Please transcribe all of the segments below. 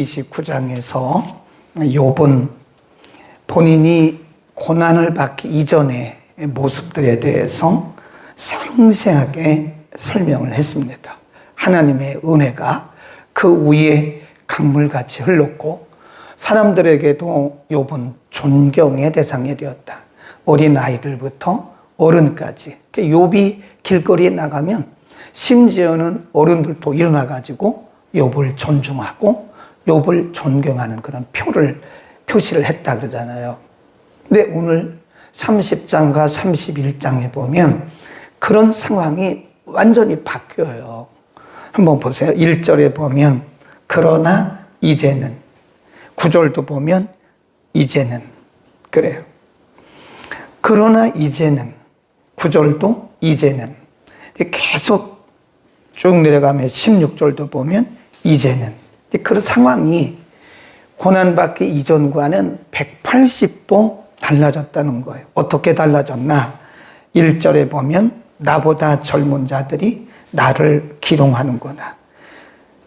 29장에서 욥은 본인이 고난을 받기 이전의 모습들에 대해서 상세하게 설명을 했습니다. 하나님의 은혜가 그 위에 강물같이 흘렀고 사람들에게도 욥은 존경의 대상이 되었다. 어린아이들부터 어른까지. 욥이 길거리에 나가면 심지어는 어른들도 일어나가지고 욥을 존중하고 욥을 존경하는 그런 표시를 했다 그러잖아요. 근데 오늘 30장과 31장에 보면 그런 상황이 완전히 바뀌어요. 한번 보세요. 1절에 보면 그러나 이제는, 9절도 보면 이제는 그래요. 그러나 이제는, 9절도 이제는, 계속 쭉 내려가면 16절도 보면 이제는. 그런 상황이 고난받기 이전과는 180도 달라졌다는 거예요. 어떻게 달라졌나? 1절에 보면 나보다 젊은 자들이 나를 기롱하는구나.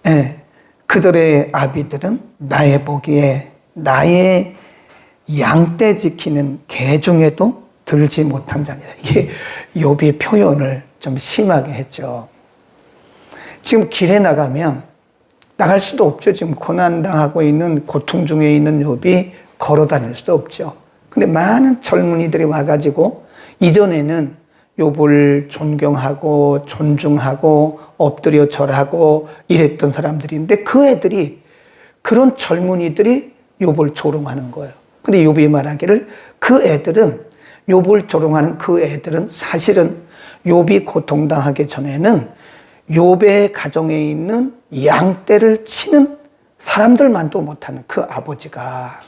예, 그들의 아비들은 나의 보기에 나의 양떼 지키는 개 중에도 들지 못한 자니라. 이게 욥이 표현을 좀 심하게 했죠. 지금 길에 나가면 나갈 수도 없죠. 지금 고난당하고 있는 고통 중에 있는 욥이 걸어 다닐 수도 없죠. 근데 많은 젊은이들이 와가지고 이전에는 욥을 존경하고 존중하고 엎드려 절하고 이랬던 사람들인데 그 애들이, 그런 젊은이들이 욥을 조롱하는 거예요. 근데 욥이 말하기를 그 애들은, 욥을 조롱하는 그 애들은 사실은 욥이 고통당하기 전에는 욥의 가정에 있는 양떼를 치는 사람들만도 못하는 그 아버지가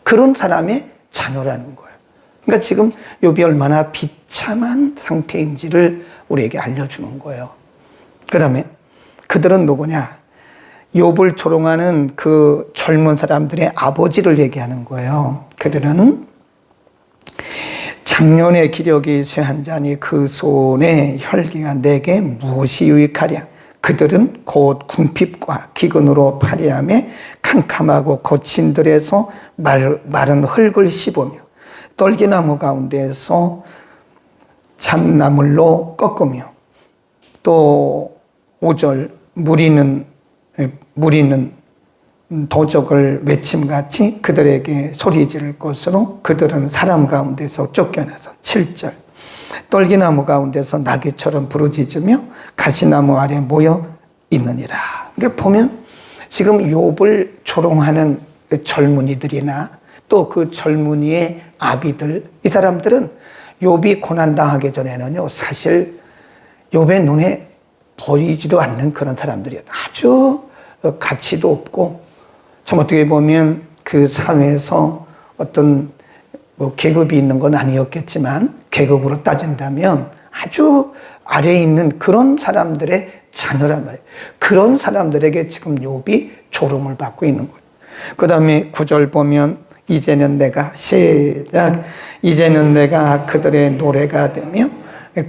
그런 사람의 자녀라는 거예요. 그러니까 지금 욥이 얼마나 비참한 상태인지를 우리에게 알려주는 거예요. 그 다음에 그들은 누구냐? 욥을 조롱하는 그 젊은 사람들의 아버지를 얘기하는 거예요. 그들은 작년의 기력이 쇠한 자니 그 손에 혈기가 내게 무엇이 유익하랴. 그들은 곧 궁핍과 기근으로 파리함에 캄캄하고 거친 들에서 마른 흙을 씹으며 떨기나무 가운데에서 참나물로 꺾으며, 또 5절 무리는 도적을 외침같이 그들에게 소리 지를 것으로 그들은 사람 가운데서 쫓겨나서. 7절 떨기나무 가운데서 나귀처럼 부르짖으며 가시나무 아래 모여 있느니라. 그러니까 보면 지금 욥을 조롱하는 젊은이들이나 또 그 젊은이의 아비들, 이 사람들은 욥이 고난당하기 전에는요 사실 욥의 눈에 보이지도 않는 그런 사람들이에요. 아주 가치도 없고, 참 어떻게 보면 그 사회에서 어떤 계급이 있는 건 아니었겠지만 계급으로 따진다면 아주 아래에 있는 그런 사람들의 자녀란 말이에요. 그런 사람들에게 지금 욥이 조롱을 받고 있는 거예요. 그 다음에 9절 보면 이제는 내가, 시작, 이제는 내가 그들의 노래가 되며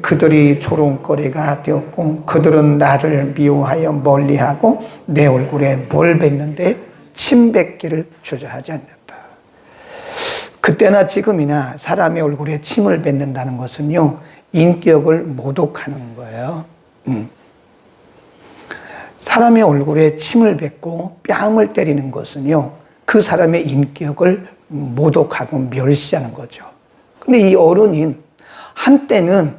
그들이 조롱거리가 되었고 그들은 나를 미워하여 멀리하고 내 얼굴에 뭘 뱉는데 침 뱉기를 주저하지 않는다. 그때나 지금이나 사람의 얼굴에 침을 뱉는다는 것은요 인격을 모독하는 거예요. 사람의 얼굴에 침을 뱉고 뺨을 때리는 것은요 그 사람의 인격을 모독하고 멸시하는 거죠. 근데 이 어른인, 한때는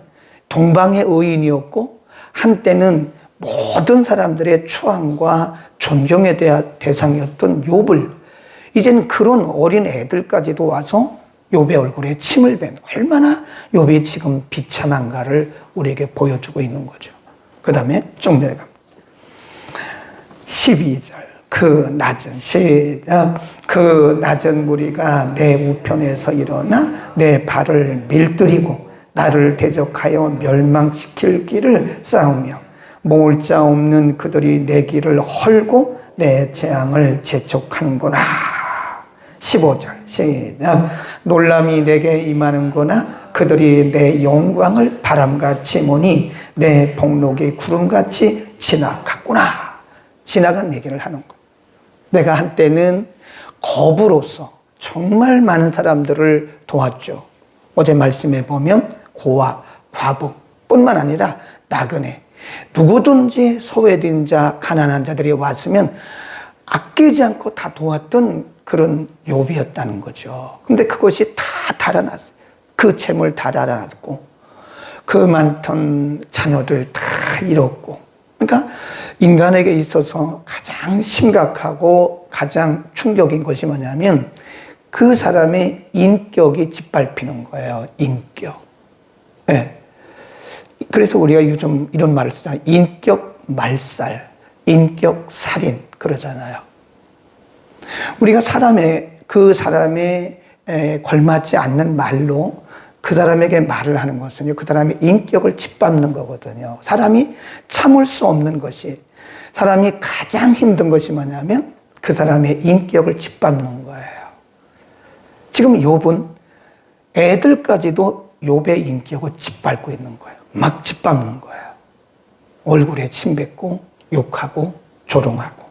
동방의 의인이었고 한때는 모든 사람들의 추앙과 존경에 대한 대상이었던 욥을 이제는 그런 어린 애들까지도 와서 욥의 얼굴에 침을 뱉는, 얼마나 욥이 지금 비참한가를 우리에게 보여주고 있는 거죠. 그 다음에 쭉 내려갑니다. 12절 그 낮은 무리가 내 우편에서 일어나 내 발을 밀들이고 나를 대적하여 멸망시킬 길을 싸우며 모을 자 없는 그들이 내 길을 헐고 내 재앙을 재촉하는구나. 15절 시작 놀람이 내게 임하는구나. 그들이 내 영광을 바람같이 모니 내 복록이 구름같이 지나갔구나. 지나간 얘기를 하는 거. 내가 한때는 거부로서 정말 많은 사람들을 도왔죠. 어제 말씀에 보면 고아, 과부 뿐만 아니라 나그네, 누구든지 소외된 자, 가난한 자들이 왔으면 아끼지 않고 다 도왔던 그런 욥이었다는 거죠. 근데 그것이 다 달아났어요. 그 채물 다 달아났고 그 많던 자녀들 다 잃었고, 그러니까 인간에게 있어서 가장 심각하고 가장 충격인 것이 뭐냐면 그 사람의 인격이 짓밟히는 거예요. 인격. 네. 그래서 우리가 요즘 이런 말을 쓰잖아요. 인격 말살, 인격 살인 그러잖아요. 우리가 그 사람의 걸맞지 않는 말로 그 사람에게 말을 하는 것은요, 그 사람의 인격을 짓밟는 거거든요. 사람이 참을 수 없는 것이, 사람이 가장 힘든 것이 뭐냐면 그 사람의 인격을 짓밟는 거예요. 지금 욥은 애들까지도 욥의 인격을 짓밟고 있는 거예요. 막 짓밟는 거예요. 얼굴에 침 뱉고 욕하고 조롱하고.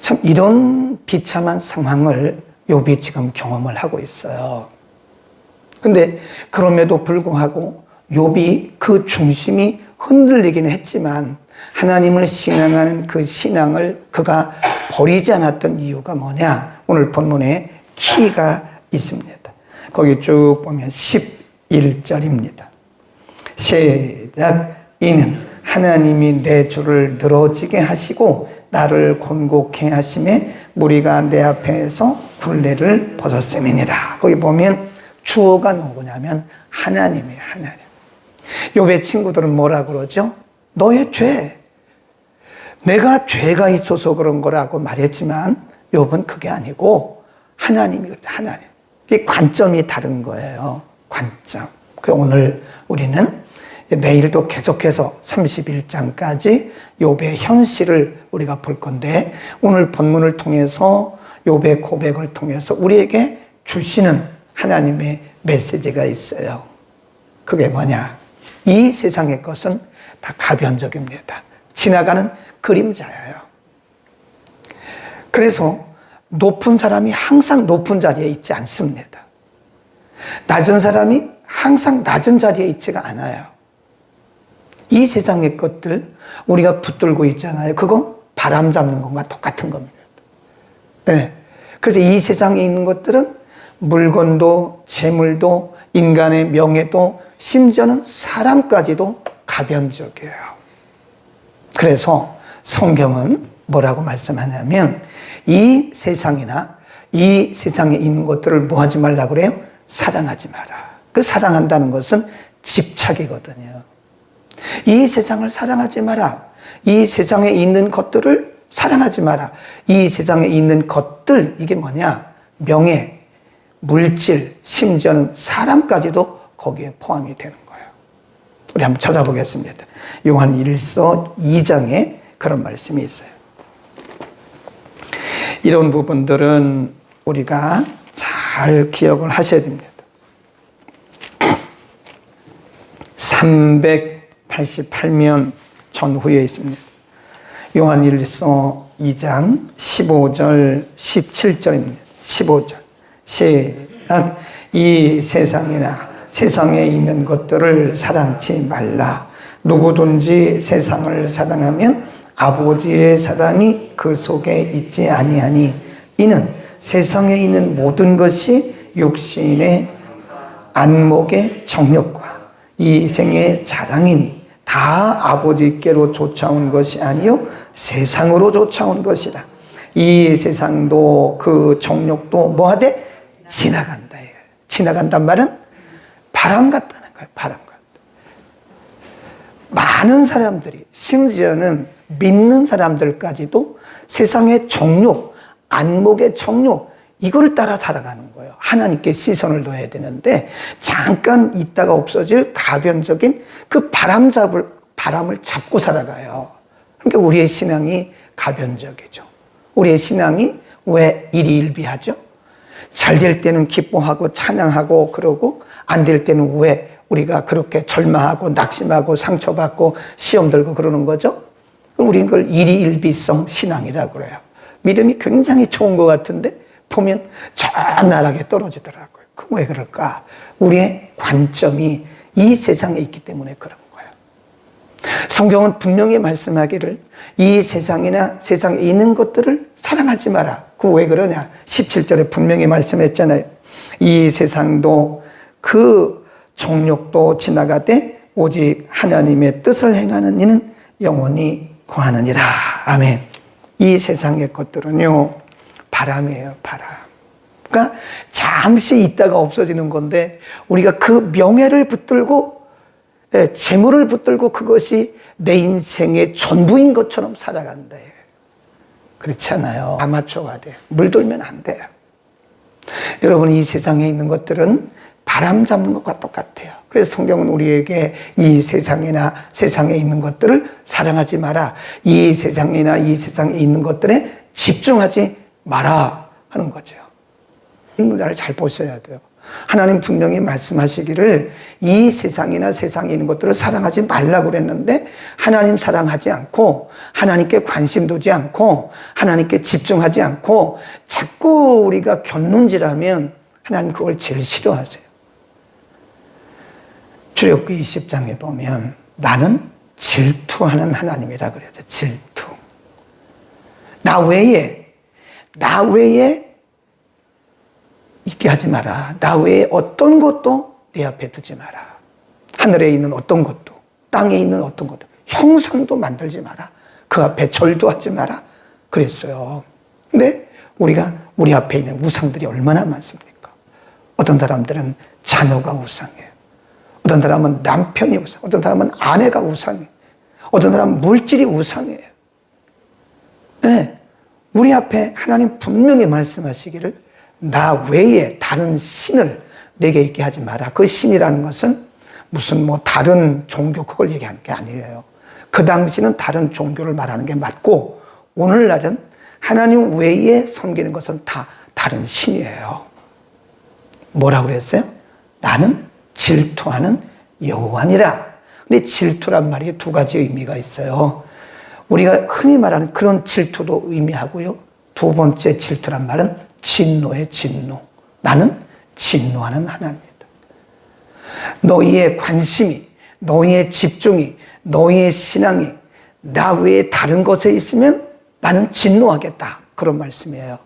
참 이런 비참한 상황을 욥이 지금 경험을 하고 있어요. 근데 그럼에도 불구하고 욥이 그 중심이 흔들리기는 했지만 하나님을 신앙하는 그 신앙을 그가 버리지 않았던 이유가 뭐냐? 오늘 본문에 키가 있습니다. 거기 쭉 보면 11절입니다. 시작. 이는 하나님이 내 주를 늘어지게 하시고 나를 곤곡해 하심에 무리가 내 앞에서 굴레를 벗었음이니라. 거기 보면 주어가 누구냐면 하나님이에요. 하나님. 욥의 친구들은 뭐라 그러죠? 너의 죄. 내가 죄가 있어서 그런 거라고 말했지만 욥은 그게 아니고 하나님이거든요. 하나님. 이 관점이 다른 거예요. 관점. 오늘 우리는 내일도 계속해서 31장까지 욥의 현실을 우리가 볼 건데, 오늘 본문을 통해서 욥의 고백을 통해서 우리에게 주시는 하나님의 메시지가 있어요. 그게 뭐냐? 이 세상의 것은 다 가변적입니다. 지나가는 그림자예요. 그래서 높은 사람이 항상 높은 자리에 있지 않습니다. 낮은 사람이 항상 낮은 자리에 있지가 않아요. 이 세상의 것들 우리가 붙들고 있잖아요. 그거 바람 잡는 것과 똑같은 겁니다. 네. 그래서 이 세상에 있는 것들은 물건도 재물도 인간의 명예도 심지어는 사람까지도 가변적이에요. 그래서 성경은 뭐라고 말씀하냐면 이 세상이나 이 세상에 있는 것들을 뭐 하지 말라고 그래요? 사랑하지 마라. 그 사랑한다는 것은 집착이거든요. 이 세상을 사랑하지 마라. 이 세상에 있는 것들을 사랑하지 마라. 이 세상에 있는 것들, 이게 뭐냐? 명예, 물질, 심지어는 사람까지도 거기에 포함이 되는 거예요. 우리 한번 찾아보겠습니다. 요한 1서 2장에 그런 말씀이 있어요. 이런 부분들은 우리가 잘 기억을 하셔야 됩니다. 388년 전후에 있습니다. 요한 1서 2장 15절 17절입니다. 15절 시작. 이 세상이나 세상에 있는 것들을 사랑치 말라. 누구든지 세상을 사랑하면 아버지의 사랑이 그 속에 있지 아니하니 이는 세상에 있는 모든 것이 육신의 안목의 정욕과 이 생의 자랑이니 다 아버지께로 쫓아온 것이 아니요 세상으로 쫓아온 것이라. 이 세상도 그 정욕도 뭐하되 지나간다. 지나간단 말은 바람 같다는 거예요. 바람 같다. 많은 사람들이, 심지어는 믿는 사람들까지도 세상의 정욕, 안목의 정욕, 이걸 따라 살아가는 거예요. 하나님께 시선을 둬야 되는데 잠깐 있다가 없어질 가변적인 그 바람을 잡고 살아가요. 그러니까 우리의 신앙이 가변적이죠. 우리의 신앙이 왜 일희일비하죠? 잘 될 때는 기뻐하고 찬양하고 그러고 안 될 때는 왜 우리가 그렇게 절망하고 낙심하고 상처받고 시험 들고 그러는 거죠? 그럼 우리는 그걸 일희일비성 신앙이라고 그래요. 믿음이 굉장히 좋은 것 같은데 보면 저 나락에 떨어지더라고요. 그 왜 그럴까? 우리의 관점이 이 세상에 있기 때문에 그런 거예요. 성경은 분명히 말씀하기를 이 세상이나 세상에 있는 것들을 사랑하지 마라. 그 왜 그러냐? 17절에 분명히 말씀했잖아요. 이 세상도 그 정욕도 지나가되 오직 하나님의 뜻을 행하는 이는 영원히 거하느니라. 아멘. 이 세상의 것들은요, 바람이에요, 바람. 그러니까 잠시 있다가 없어지는 건데 우리가 그 명예를 붙들고 재물을 붙들고 그것이 내 인생의 전부인 것처럼 살아간다. 그렇지 않아요. 아마추어가 돼요. 물들면 안 돼요. 여러분, 이 세상에 있는 것들은 바람 잡는 것과 똑같아요. 그래서 성경은 우리에게 이 세상이나 세상에 있는 것들을 사랑하지 마라. 이 세상이나 이 세상에 있는 것들에 집중하지 마라 하는 거죠. 이 문장을 잘 보셔야 돼요. 하나님 분명히 말씀하시기를 이 세상이나 세상에 있는 것들을 사랑하지 말라고 그랬는데 하나님 사랑하지 않고 하나님께 관심 두지 않고 하나님께 집중하지 않고 자꾸 우리가 곁눈질하면 하나님 그걸 제일 싫어하세요. 출애굽기 20장에 보면 나는 질투하는 하나님이라 그래요. 질투. 나 외에 있게 하지 마라. 나 외에 어떤 것도 내 앞에 두지 마라. 하늘에 있는 어떤 것도, 땅에 있는 어떤 것도, 형상도 만들지 마라. 그 앞에 절도 하지 마라. 그랬어요. 근데 우리가 우리 앞에 있는 우상들이 얼마나 많습니까? 어떤 사람들은 자녀가 우상이에요. 어떤 사람은 남편이 우상, 어떤 사람은 아내가 우상이에요. 어떤 사람은 물질이 우상이에요. 네. 우리 앞에 하나님 분명히 말씀하시기를 나 외에 다른 신을 내게 있게 하지 마라. 그 신이라는 것은 무슨 다른 종교 그걸 얘기하는 게 아니에요. 그 당시는 다른 종교를 말하는 게 맞고 오늘날은 하나님 외에 섬기는 것은 다 다른 신이에요. 뭐라고 그랬어요? 나는 질투하는 여호와니라. 근데 질투란 말이 두 가지 의미가 있어요. 우리가 흔히 말하는 그런 질투도 의미하고요. 두 번째 질투란 말은 진노의 진노. 나는 진노하는 하나님이다. 너희의 관심이, 너희의 집중이, 너희의 신앙이 나 외에 다른 것에 있으면 나는 진노하겠다. 그런 말씀이에요.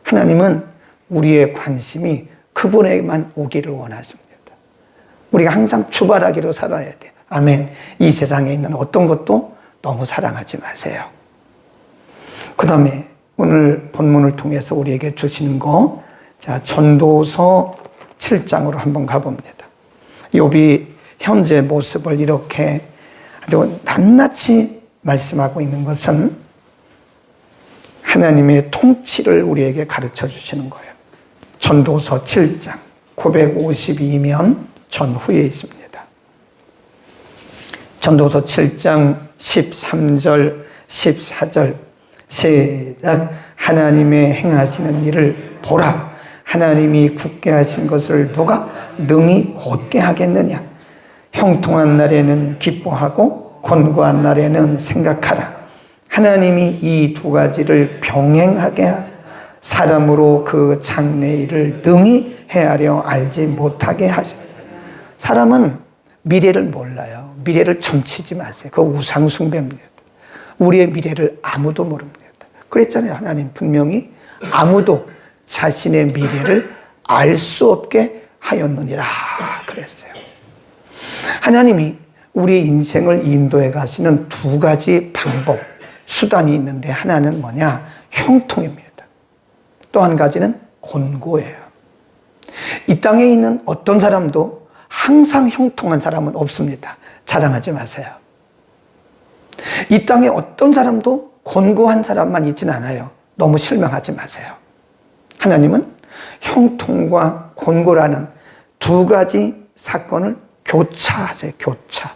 하나님은 우리의 관심이 그분에게만 오기를 원하십니다. 우리가 항상 주바라기로 살아야 돼요. 아멘. 이 세상에 있는 어떤 것도 너무 사랑하지 마세요. 그 다음에 오늘 본문을 통해서 우리에게 주시는 거, 자, 전도서 7장으로 한번 가봅니다. 욥이 현재 모습을 이렇게 아주 낱낱이 말씀하고 있는 것은 하나님의 통치를 우리에게 가르쳐 주시는 거예요. 전도서 7장 952면 전후에 있습니다. 전도서 7장 13절 14절 시작. 하나님의 행하시는 일을 보라. 하나님이 굳게 하신 것을 누가 능히 곧게 하겠느냐. 형통한 날에는 기뻐하고 곤고한 날에는 생각하라. 하나님이 이 두 가지를 병행하게 하사 사람으로 그 장래일을 능히 헤아려 알지 못하게 하시. 사람은 미래를 몰라요. 미래를 점치지 마세요. 그거 우상숭배입니다. 우리의 미래를 아무도 모릅니다. 그랬잖아요. 하나님 분명히 아무도 자신의 미래를 알 수 없게 하였느니라 그랬어요. 하나님이 우리 인생을 인도해 가시는 두 가지 방법, 수단이 있는데 하나는 뭐냐? 형통입니다. 또 한 가지는 곤고예요. 이 땅에 있는 어떤 사람도 항상 형통한 사람은 없습니다. 자랑하지 마세요. 이 땅에 어떤 사람도 곤고한 사람만 있진 않아요. 너무 실망하지 마세요. 하나님은 형통과 곤고라는 두 가지 사건을 교차하세요. 교차.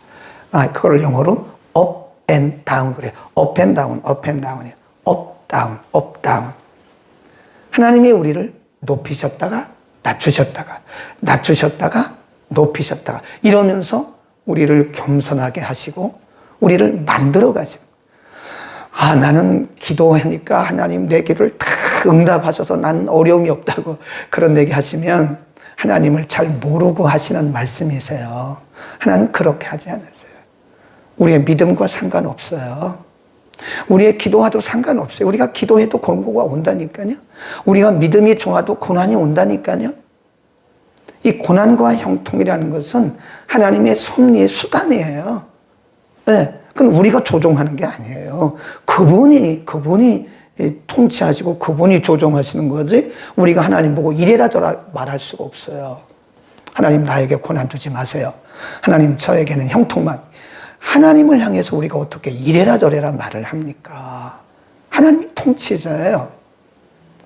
그걸 영어로 up and down 그래요. up and down, up and down이에요. up, down, up, down. 하나님이 우리를 높이셨다가 낮추셨다가 낮추셨다가 높이셨다가 이러면서 우리를 겸손하게 하시고 우리를 만들어 가시고 나는 기도하니까 하나님 내 기도를 다 응답하셔서 난 어려움이 없다고 그런 얘기 하시면 하나님을 잘 모르고 하시는 말씀이세요. 하나님 그렇게 하지 않으세요. 우리의 믿음과 상관없어요. 우리의 기도와도 상관없어요. 우리가 기도해도 권고가 온다니까요. 우리가 믿음이 좋아도 고난이 온다니까요. 이 고난과 형통이라는 것은 하나님의 섭리의 수단이에요. 네, 그건 우리가 조종하는 게 아니에요. 그분이 통치하시고 그분이 조종하시는 거지 우리가 하나님 보고 이래라더라 말할 수가 없어요. 하나님 나에게 고난 주지 마세요. 하나님 저에게는 형통만. 하나님을 향해서 우리가 어떻게 이래라 저래라 말을 합니까? 하나님이 통치자예요.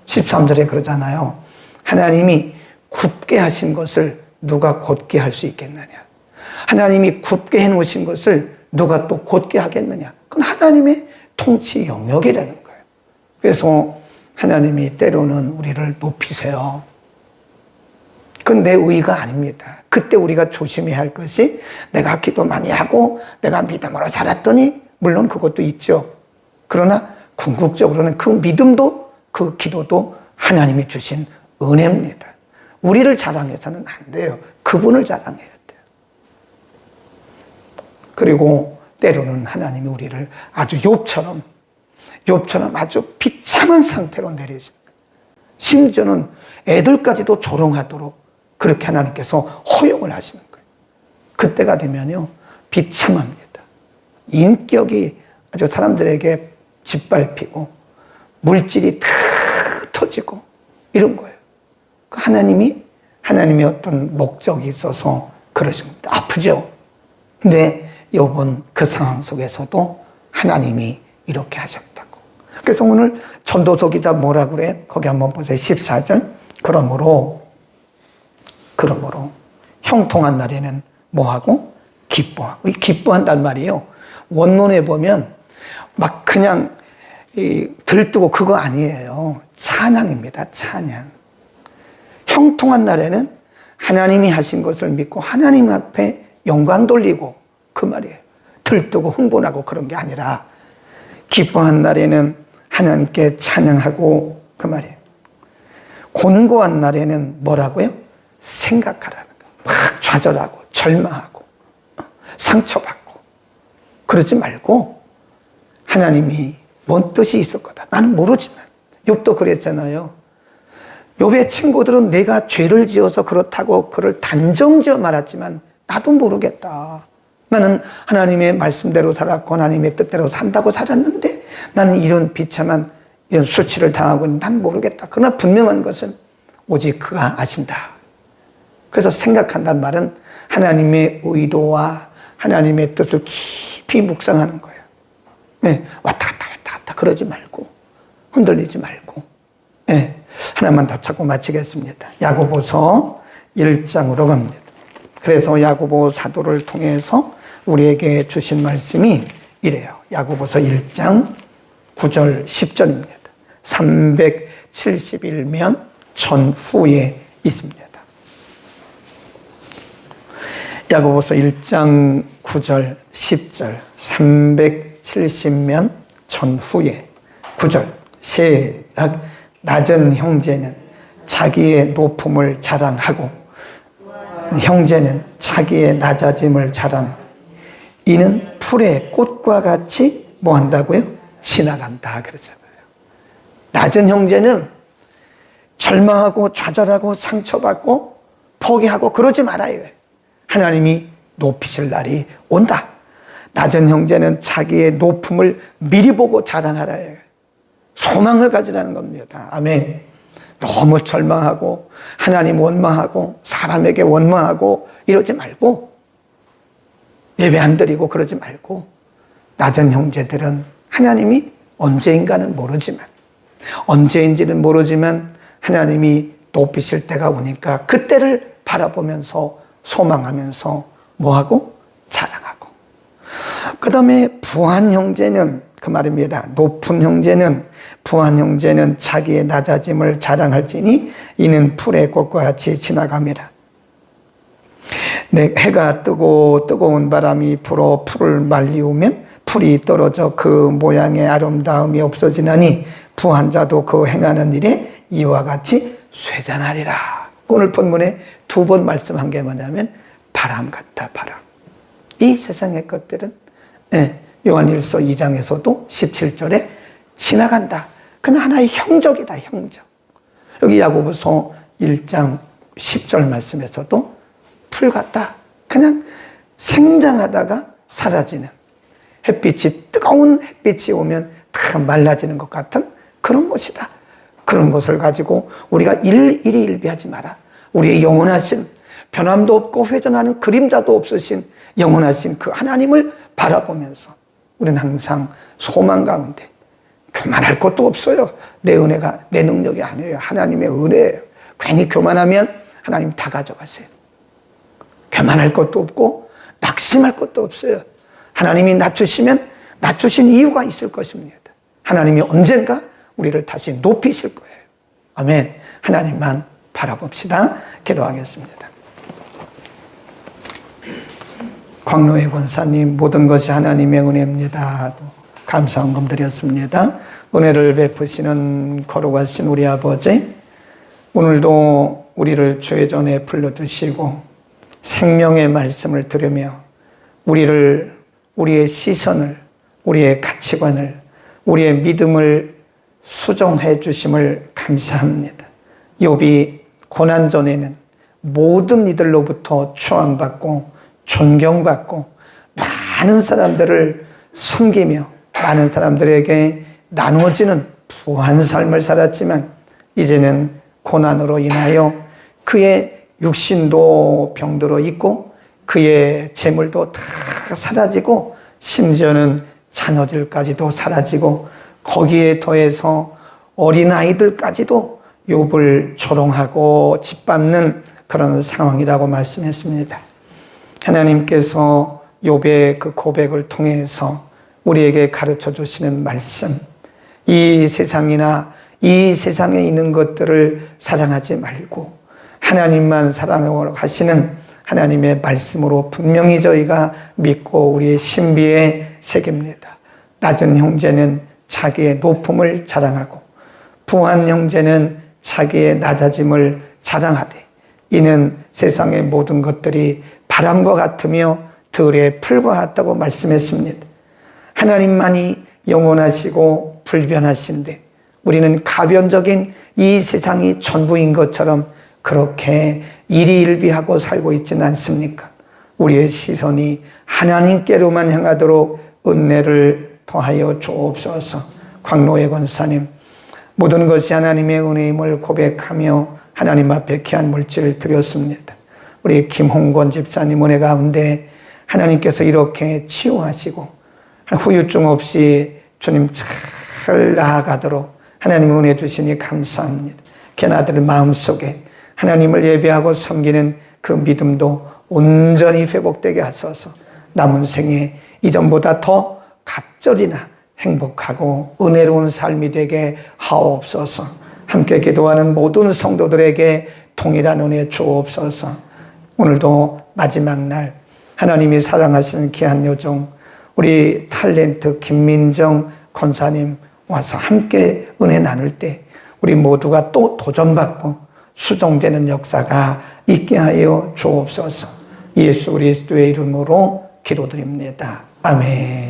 13절에 그러잖아요. 하나님이 굽게 하신 것을 누가 곧게 할 수 있겠느냐. 하나님이 굽게 해놓으신 것을 누가 또 곧게 하겠느냐. 그건 하나님의 통치 영역이라는 거예요. 그래서 하나님이 때로는 우리를 높이세요. 그건 내 의의가 아닙니다. 그때 우리가 조심해야 할 것이 내가 기도 많이 하고 내가 믿음으로 살았더니 물론 그것도 있죠. 그러나 궁극적으로는 그 믿음도 그 기도도 하나님이 주신 은혜입니다. 우리를 자랑해서는 안 돼요. 그분을 자랑해야 돼요. 그리고 때로는 하나님이 우리를 아주 욥처럼 아주 비참한 상태로 내리십니다. 심지어는 애들까지도 조롱하도록 그렇게 하나님께서 허용을 하시는 거예요. 그때가 되면요, 비참합니다. 인격이 아주 사람들에게 짓밟히고 물질이 다 터지고 이런 거예요. 하나님이 어떤 목적이 있어서 그러신 겁니다. 아프죠? 근데 욥은 그 상황 속에서도 하나님이 이렇게 하셨다고. 그래서 오늘 전도서 기자 뭐라 그래? 거기 한번 보세요. 14절. 그러므로 형통한 날에는 뭐하고? 기뻐하고. 기뻐한단 말이에요. 원문에 보면 막 그냥 들뜨고 그거 아니에요. 찬양입니다. 찬양. 형통한 날에는 하나님이 하신 것을 믿고 하나님 앞에 영광 돌리고 그 말이에요. 들뜨고 흥분하고 그런 게 아니라 기뻐한 날에는 하나님께 찬양하고 그 말이에요. 곤고한 날에는 뭐라고요? 생각하라는 거예요. 막 좌절하고 절망하고 상처받고 그러지 말고 하나님이 뭔 뜻이 있을 거다. 나는 모르지만 욥도 그랬잖아요. 욥의 친구들은 내가 죄를 지어서 그렇다고 그를 단정지어 말했지만 나도 모르겠다. 나는 하나님의 말씀대로 살았고 하나님의 뜻대로 산다고 살았는데 나는 이런 비참한 이런 수치를 당하고 난 모르겠다. 그러나 분명한 것은 오직 그가 아신다. 그래서 생각한다는 말은 하나님의 의도와 하나님의 뜻을 깊이 묵상하는 거예요. 네, 왔다 갔다 그러지 말고 흔들리지 말고. 네, 하나만 더 찾고 마치겠습니다. 야고보서 1장으로 갑니다. 그래서 야고보 사도를 통해서 우리에게 주신 말씀이 이래요. 야고보서 1장 9절 10절입니다. 371면 전후에 있습니다. 야고보서 1장 9절 10절 370면 전후에 9절 시작. 낮은 형제는 자기의 높음을 자랑하고 형제는 자기의 낮아짐을 자랑하고 이는 풀의 꽃과 같이 뭐 한다고요? 지나간다 그러잖아요. 낮은 형제는 절망하고 좌절하고 상처받고 포기하고 그러지 말아요. 하나님이 높이실 날이 온다. 낮은 형제는 자기의 높음을 미리 보고 자랑하라 해요. 소망을 가지라는 겁니다. 아멘. 너무 절망하고 하나님 원망하고 사람에게 원망하고 이러지 말고 예배 안 드리고 그러지 말고 낮은 형제들은 하나님이 언제인가는 모르지만 하나님이 높이실 때가 오니까 그때를 바라보면서 소망하면서 뭐하고? 자랑하고. 그 다음에 부한 형제는 그 말입니다. 높은 형제는 부한 형제는 자기의 낮아짐을 자랑할지니 이는 풀의 꽃과 같이 지나갑니다. 해가 뜨고 뜨거운 바람이 불어 풀을 말리우면 풀이 떨어져 그 모양의 아름다움이 없어지나니 부한 자도 그 행하는 일에 이와 같이 쇠잔하리라. 오늘 본문에 2번 말씀한 게 뭐냐면 바람 같다, 바람. 이 세상의 것들은 요한일서 2장에서도 17절에 지나간다. 그냥 하나의 형적이다, 형적. 여기 야고보서 1장 10절 말씀에서도 풀 같다. 그냥 생장하다가 사라지는, 햇빛이, 뜨거운 햇빛이 오면 다 말라지는 것 같은 그런 것이다. 그런 것을 가지고 우리가 일희일비하지 마라. 우리의 영원하신, 변함도 없고 회전하는 그림자도 없으신 영원하신 그 하나님을 바라보면서 우리는 항상 소망 가운데, 교만할 것도 없어요. 내 은혜가 내 능력이 아니에요. 하나님의 은혜예요. 괜히 교만하면 하나님 다 가져가세요. 교만할 것도 없고 낙심할 것도 없어요. 하나님이 낮추시면 낮추신 이유가 있을 것입니다. 하나님이 언젠가 우리를 다시 높이실 거예요. 아멘. 하나님만 바라봅시다. 기도하겠습니다. 광로의 권사님, 모든 것이 하나님의 은혜입니다. 감사 헌금 드렸습니다. 은혜를 베푸시는 거룩하신 우리 아버지, 오늘도 우리를 주의 전에 불러두시고 생명의 말씀을 들으며 우리의 시선을, 우리의 가치관을, 우리의 믿음을 수정해 주심을 감사합니다. 욥이 고난 전에는 모든 이들로부터 추앙받고 존경받고 많은 사람들을 섬기며 많은 사람들에게 나누어지는 부한 삶을 살았지만 이제는 고난으로 인하여 그의 육신도 병들어 있고 그의 재물도 다 사라지고 심지어는 자녀들까지도 사라지고 거기에 더해서 어린아이들까지도 욥을 조롱하고 짓밟는 그런 상황이라고 말씀했습니다. 하나님께서 욥의 그 고백을 통해서 우리에게 가르쳐 주시는 말씀, 이 세상이나 이 세상에 있는 것들을 사랑하지 말고 하나님만 사랑하고 하시는 하나님의 말씀으로 분명히 저희가 믿고 우리의 신비에 새깁니다. 낮은 형제는 자기의 높음을 자랑하고 부한 형제는 자기의 낮아짐을 자랑하되 이는 세상의 모든 것들이 바람과 같으며 들의 풀과 같다고 말씀했습니다. 하나님만이 영원하시고 불변하신데 우리는 가변적인 이 세상이 전부인 것처럼 그렇게 일희일비하고 살고 있지는 않습니까? 우리의 시선이 하나님께로만 향하도록 은혜를 더하여 주옵소서. 광로의 권사님, 모든 것이 하나님의 은혜임을 고백하며 하나님 앞에 귀한 물질을 드렸습니다. 우리 김홍권 집사님 은혜 가운데 하나님께서 이렇게 치유하시고 후유증 없이 주님 잘 나아가도록 하나님 은혜 주시니 감사합니다. 걔나들 마음속에 하나님을 예배하고 섬기는 그 믿음도 온전히 회복되게 하소서. 남은 생에 이전보다 더 갑절이나 행복하고 은혜로운 삶이 되게 하옵소서. 함께 기도하는 모든 성도들에게 동일한 은혜 주옵소서. 오늘도 마지막 날 하나님이 사랑하시는 귀한 여종 우리 탤런트 김민정 권사님 와서 함께 은혜 나눌 때 우리 모두가 또 도전받고 수정되는 역사가 있게 하여 주옵소서. 예수 그리스도의 이름으로 기도드립니다. 아멘.